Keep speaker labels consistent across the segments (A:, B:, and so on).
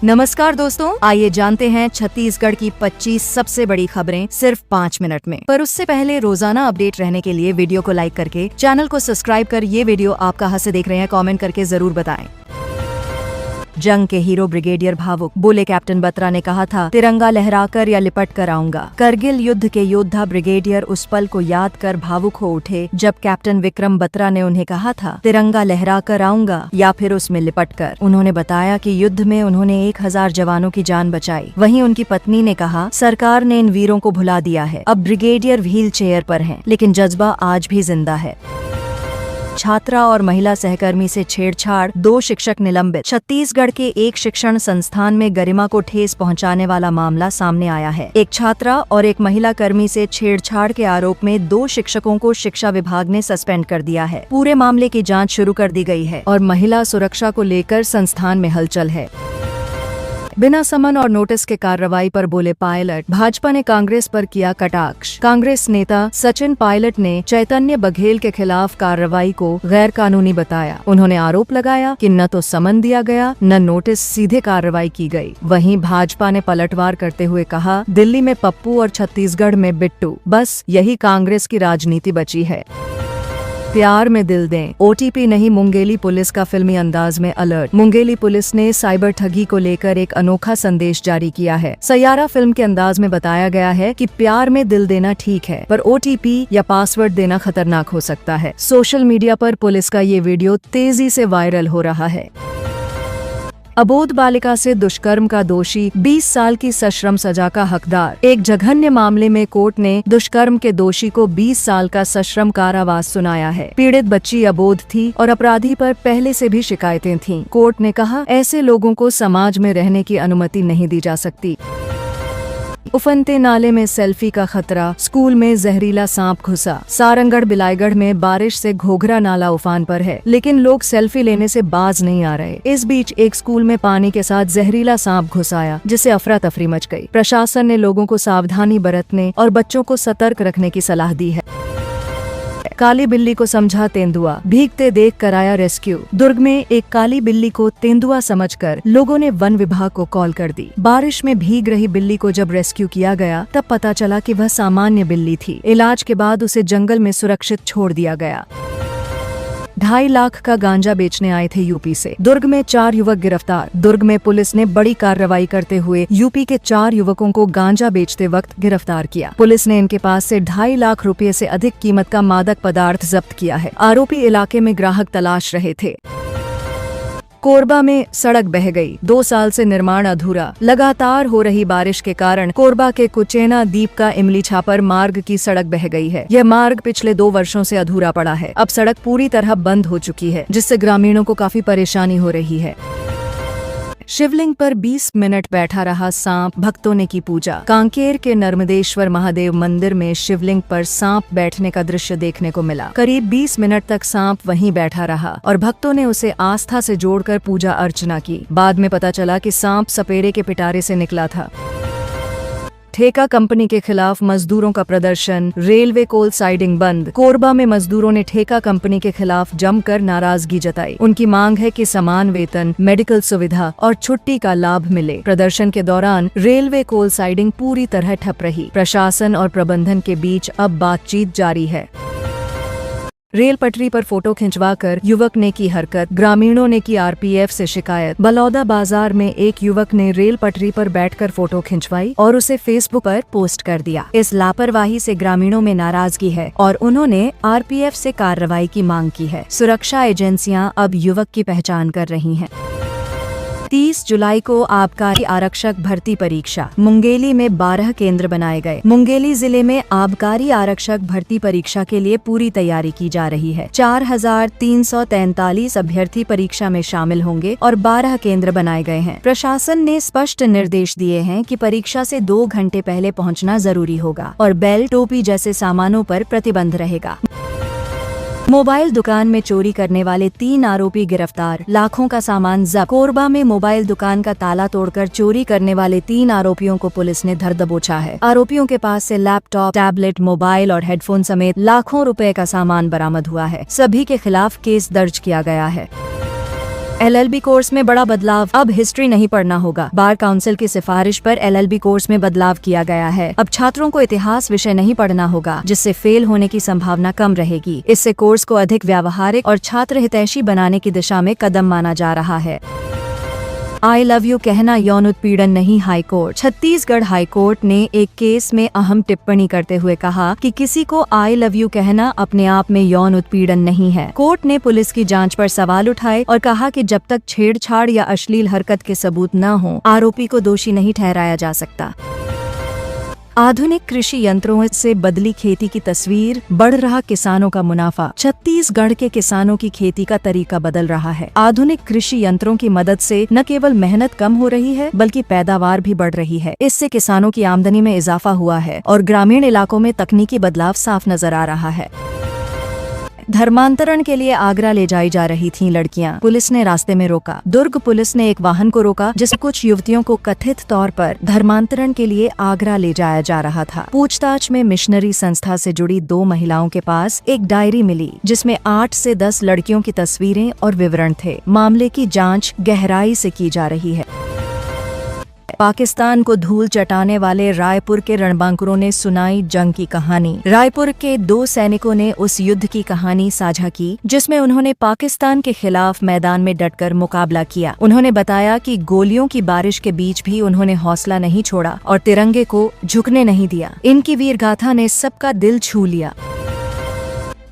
A: नमस्कार दोस्तों, आइए जानते हैं छत्तीसगढ़ की 25 सबसे बड़ी खबरें सिर्फ 5 मिनट में। पर उससे पहले रोजाना अपडेट रहने के लिए वीडियो को लाइक करके चैनल को सब्सक्राइब कर ये वीडियो आप कहां से देख रहे हैं कमेंट करके जरूर बताएं। जंग के हीरो ब्रिगेडियर भावुक, बोले कैप्टन बत्रा ने कहा था तिरंगा लहराकर या लिपट कर आऊंगा। करगिल युद्ध के योद्धा ब्रिगेडियर उस पल को याद कर भावुक हो उठे जब कैप्टन विक्रम बत्रा ने उन्हें कहा था तिरंगा लहरा कर आऊंगा या फिर उसमें लिपट कर। उन्होंने बताया कि युद्ध में उन्होंने 1000 जवानों की जान बचाई। वहीं उनकी पत्नी ने कहा सरकार ने इन वीरों को भुला दिया है, अब ब्रिगेडियर व्हील चेयर पर हैं, लेकिन जज्बा आज भी जिंदा है। छात्रा और महिला सहकर्मी से छेड़छाड़, 2 शिक्षक निलंबित। छत्तीसगढ़ के एक शिक्षण संस्थान में गरिमा को ठेस पहुंचाने वाला मामला सामने आया है। एक छात्रा और एक महिला कर्मी से छेड़छाड़ के आरोप में 2 शिक्षकों को शिक्षा विभाग ने सस्पेंड कर दिया है। पूरे मामले की जांच शुरू कर दी गई है और महिला सुरक्षा को लेकर संस्थान में हलचल है। बिना समन और नोटिस के कार्रवाई पर बोले पायलट, भाजपा ने कांग्रेस पर किया कटाक्ष। कांग्रेस नेता सचिन पायलट ने चैतन्य बघेल के खिलाफ कार्रवाई को गैर कानूनी बताया। उन्होंने आरोप लगाया कि न तो समन दिया गया न नोटिस, सीधे कार्रवाई की गई। वहीं भाजपा ने पलटवार करते हुए कहा दिल्ली में पप्पू और छत्तीसगढ़ में बिट्टू, बस यही कांग्रेस की राजनीति बची है। प्यार में दिल दें, ओटीपी नहीं, मुंगेली पुलिस का फिल्मी अंदाज में अलर्ट। मुंगेली पुलिस ने साइबर ठगी को लेकर एक अनोखा संदेश जारी किया है। सैयारा फिल्म के अंदाज में बताया गया है कि प्यार में दिल देना ठीक है, पर ओटीपी या पासवर्ड देना खतरनाक हो सकता है। सोशल मीडिया पर पुलिस का ये वीडियो तेजी से वायरल हो रहा है। अबोध बालिका से दुष्कर्म का दोषी 20 साल की सश्रम सजा का हकदार। एक जघन्य मामले में कोर्ट ने दुष्कर्म के दोषी को 20 साल का सश्रम कारावास सुनाया है। पीड़ित बच्ची अबोध थी और अपराधी पर पहले से भी शिकायतें थीं। कोर्ट ने कहा ऐसे लोगों को समाज में रहने की अनुमति नहीं दी जा सकती। उफनते नाले में सेल्फी का खतरा, स्कूल में जहरीला सांप घुसा। सारंगढ़ बिलाईगढ़ में बारिश से घोघरा नाला उफान पर है, लेकिन लोग सेल्फी लेने से बाज नहीं आ रहे। इस बीच एक स्कूल में पानी के साथ जहरीला सांप घुस आया, जिससे अफरा तफरी मच गई। प्रशासन ने लोगों को सावधानी बरतने और बच्चों को सतर्क रखने की सलाह दी है। काली बिल्ली को समझा तेंदुआ, भीगते देख कराया रेस्क्यू। दुर्ग में एक काली बिल्ली को तेंदुआ समझकर लोगों ने वन विभाग को कॉल कर दी। बारिश में भीग रही बिल्ली को जब रेस्क्यू किया गया तब पता चला कि वह सामान्य बिल्ली थी। इलाज के बाद उसे जंगल में सुरक्षित छोड़ दिया गया। 2.5 लाख का गांजा बेचने आए थे यूपी से। दुर्ग में 4 युवक गिरफ्तार। दुर्ग में पुलिस ने बड़ी कार्रवाई करते हुए यूपी के 4 युवकों को गांजा बेचते वक्त गिरफ्तार किया। पुलिस ने इनके पास से 2.5 लाख रुपए से अधिक कीमत का मादक पदार्थ जब्त किया है। आरोपी इलाके में ग्राहक तलाश रहे थे। कोरबा में सड़क बह गई, 2 साल से निर्माण अधूरा। लगातार हो रही बारिश के कारण कोरबा के कुचेना द्वीप का इमली छापर मार्ग की सड़क बह गई है। यह मार्ग पिछले 2 वर्षों से अधूरा पड़ा है। अब सड़क पूरी तरह बंद हो चुकी है, जिससे ग्रामीणों को काफी परेशानी हो रही है। शिवलिंग पर 20 मिनट बैठा रहा सांप, भक्तों ने की पूजा। कांकेर के नर्मदेश्वर महादेव मंदिर में शिवलिंग पर सांप बैठने का दृश्य देखने को मिला। करीब 20 मिनट तक सांप वहीं बैठा रहा और भक्तों ने उसे आस्था से जोड़कर पूजा अर्चना की। बाद में पता चला कि सांप सपेरे के पिटारे से निकला था। ठेका कंपनी के खिलाफ मजदूरों का प्रदर्शन, रेलवे कोल साइडिंग बंद। कोरबा में मजदूरों ने ठेका कंपनी के खिलाफ जमकर नाराजगी जताई। उनकी मांग है कि समान वेतन, मेडिकल सुविधा और छुट्टी का लाभ मिले। प्रदर्शन के दौरान रेलवे कोल साइडिंग पूरी तरह ठप रही। प्रशासन और प्रबंधन के बीच अब बातचीत जारी है। रेल पटरी पर फोटो खिंचवाकर युवक ने की हरकत, ग्रामीणों ने की आरपीएफ से शिकायत। बलौदा बाजार में एक युवक ने रेल पटरी पर बैठकर फोटो खिंचवाई और उसे फेसबुक पर पोस्ट कर दिया। इस लापरवाही से ग्रामीणों में नाराजगी है और उन्होंने आरपीएफ से कार्रवाई की मांग की है। सुरक्षा एजेंसियां अब युवक की पहचान कर रही हैं। 30 जुलाई को आबकारी आरक्षक भर्ती परीक्षा। मुंगेली में 12 केंद्र बनाए गए। मुंगेली जिले में आबकारी आरक्षक भर्ती परीक्षा के लिए पूरी तैयारी की जा रही है। 4343 अभ्यर्थी परीक्षा में शामिल होंगे और 12 केंद्र बनाए गए हैं। प्रशासन ने स्पष्ट निर्देश दिए हैं कि परीक्षा से 2 घंटे पहले पहुंचना जरूरी होगा और बेल्ट, टोपी जैसे सामानों पर प्रतिबंध रहेगा। मोबाइल दुकान में चोरी करने वाले 3 आरोपी गिरफ्तार, लाखों का सामान जब्त। कोरबा में मोबाइल दुकान का ताला तोड़कर चोरी करने वाले 3 आरोपियों को पुलिस ने धर दबोचा है। आरोपियों के पास से लैपटॉप, टैबलेट, मोबाइल और हेडफोन समेत लाखों रुपए का सामान बरामद हुआ है। सभी के खिलाफ केस दर्ज किया गया है। LLB कोर्स में बड़ा बदलाव, अब हिस्ट्री नहीं पढ़ना होगा। बार काउंसिल की सिफारिश पर LLB कोर्स में बदलाव किया गया है। अब छात्रों को इतिहास विषय नहीं पढ़ना होगा, जिससे फेल होने की संभावना कम रहेगी। इससे कोर्स को अधिक व्यावहारिक और छात्र हितैषी बनाने की दिशा में कदम माना जा रहा है। आई लव यू कहना यौन उत्पीड़न नहीं, हाईकोर्ट। छत्तीसगढ़ हाईकोर्ट ने एक केस में अहम टिप्पणी करते हुए कहा कि किसी को आई लव यू कहना अपने आप में यौन उत्पीड़न नहीं है। कोर्ट ने पुलिस की जांच पर सवाल उठाए और कहा कि जब तक छेड़छाड़ या अश्लील हरकत के सबूत न हो, आरोपी को दोषी नहीं ठहराया जा सकता। आधुनिक कृषि यंत्रों से बदली खेती की तस्वीर, बढ़ रहा किसानों का मुनाफा। छत्तीसगढ़ के किसानों की खेती का तरीका बदल रहा है। आधुनिक कृषि यंत्रों की मदद से न केवल मेहनत कम हो रही है, बल्कि पैदावार भी बढ़ रही है। इससे किसानों की आमदनी में इजाफा हुआ है और ग्रामीण इलाकों में तकनीकी बदलाव साफ नजर आ रहा है। धर्मांतरण के लिए आगरा ले जाई जा रही थीं लड़कियां, पुलिस ने रास्ते में रोका। दुर्ग पुलिस ने एक वाहन को रोका जिसमें कुछ युवतियों को कथित तौर पर धर्मांतरण के लिए आगरा ले जाया जा रहा था। पूछताछ में मिशनरी संस्था से जुड़ी 2 महिलाओं के पास एक डायरी मिली, जिसमें 8 से 10 लड़कियों की तस्वीरें और विवरण थे। मामले की जाँच गहराई से की जा रही है। पाकिस्तान को धूल चटाने वाले रायपुर के रणबांकुरों ने सुनाई जंग की कहानी। रायपुर के 2 सैनिकों ने उस युद्ध की कहानी साझा की जिसमें उन्होंने पाकिस्तान के खिलाफ मैदान में डटकर मुकाबला किया। उन्होंने बताया कि गोलियों की बारिश के बीच भी उन्होंने हौसला नहीं छोड़ा और तिरंगे को झुकने नहीं दिया। इनकी वीर गाथा ने सबका दिल छू लिया।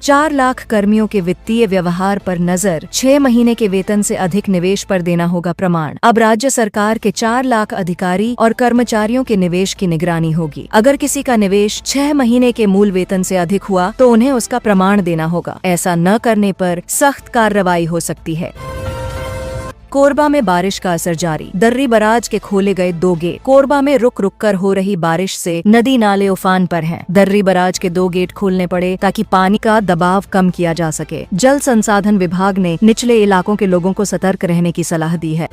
A: 4 लाख कर्मियों के वित्तीय व्यवहार पर नजर, 6 महीने के वेतन से अधिक निवेश पर देना होगा प्रमाण। अब राज्य सरकार के 4 लाख अधिकारी और कर्मचारियों के निवेश की निगरानी होगी। अगर किसी का निवेश 6 महीने के मूल वेतन से अधिक हुआ तो उन्हें उसका प्रमाण देना होगा। ऐसा न करने पर सख्त कार्रवाई हो सकती है। कोरबा में बारिश का असर जारी, दर्री बराज के खोले गए 2 गेट। कोरबा में रुक रुक कर हो रही बारिश से नदी नाले उफान पर हैं। दर्री बराज के 2 गेट खोलने पड़े ताकि पानी का दबाव कम किया जा सके। जल संसाधन विभाग ने निचले इलाकों के लोगों को सतर्क रहने की सलाह दी है।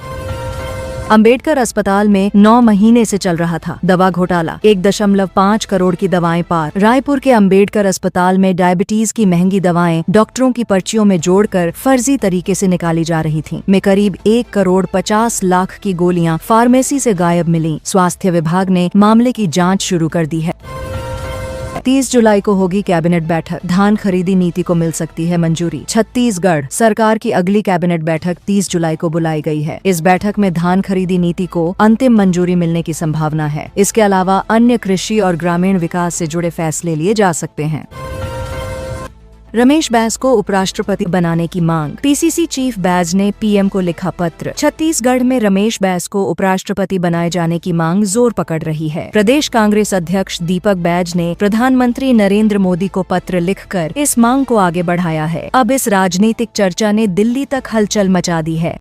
A: अंबेडकर अस्पताल में 9 महीने से चल रहा था दवा घोटाला, 1.5 करोड़ की दवाएं पार। रायपुर के अंबेडकर अस्पताल में डायबिटीज की महंगी दवाएं डॉक्टरों की पर्चियों में जोड़कर फर्जी तरीके से निकाली जा रही थीं। में करीब 1 करोड़ 50 लाख की गोलियां फार्मेसी से गायब मिली। स्वास्थ्य विभाग ने मामले की जाँच शुरू कर दी है। 30 जुलाई को होगी कैबिनेट बैठक, धान खरीदी नीति को मिल सकती है मंजूरी। छत्तीसगढ़ सरकार की अगली कैबिनेट बैठक 30 जुलाई को बुलाई गई है। इस बैठक में धान खरीदी नीति को अंतिम मंजूरी मिलने की संभावना है। इसके अलावा अन्य कृषि और ग्रामीण विकास से जुड़े फैसले लिए जा सकते हैं। रमेश बैस को उपराष्ट्रपति बनाने की मांग, PCC चीफ बैज ने PM को लिखा पत्र। छत्तीसगढ़ में रमेश बैस को उपराष्ट्रपति बनाए जाने की मांग जोर पकड़ रही है। प्रदेश कांग्रेस अध्यक्ष दीपक बैज ने प्रधानमंत्री नरेंद्र मोदी को पत्र लिखकर इस मांग को आगे बढ़ाया है। अब इस राजनीतिक चर्चा ने दिल्ली तक हलचल मचा दी है।